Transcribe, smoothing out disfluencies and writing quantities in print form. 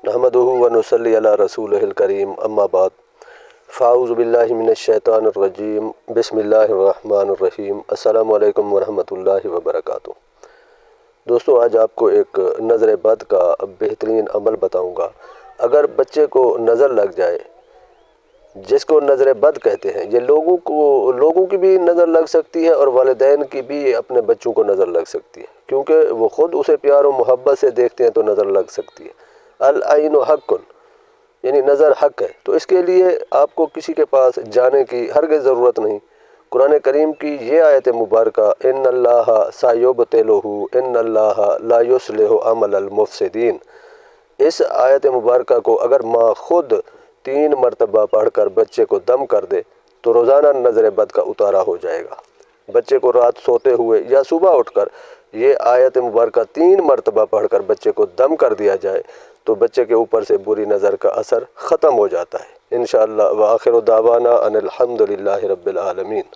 نحمدہ و نصلی علی رسولہ الکریم اما بعد فاعوذ باللہ من الشیطان الرجیم بسم اللہ الرحمن الرحیم السلام علیکم ورحمۃ اللہ وبرکاتہ۔ دوستو، آج آپ کو ایک نظر بد کا بہترین عمل بتاؤں گا۔ اگر بچے کو نظر لگ جائے، جس کو نظر بد کہتے ہیں، یہ لوگوں کی بھی نظر لگ سکتی ہے اور والدین کی بھی اپنے بچوں کو نظر لگ سکتی ہے، کیونکہ وہ خود اسے پیار و محبت سے دیکھتے ہیں تو نظر لگ سکتی ہے۔ العین حق، یعنی نظر حق ہے، تو اس کے لیے آپ کو کسی کے پاس جانے کی ہرگز ضرورت نہیں۔ قرآن کریم کی یہ آیت مبارکہ ان اللہ سیبطلہ ان اللہ لا یصلح عمل المفسدین، اس آیت مبارکہ کو اگر ماں خود 3 مرتبہ پڑھ کر بچے کو دم کر دے تو روزانہ نظر بد کا اتارا ہو جائے گا۔ بچے کو رات سوتے ہوئے یا صبح اٹھ کر یہ آیت مبارکہ 3 مرتبہ پڑھ کر بچے کو دم کر دیا جائے تو بچے کے اوپر سے بری نظر کا اثر ختم ہو جاتا ہے انشاءاللہ۔ وآخر دعوانا ان الحمد للہ رب العالمین۔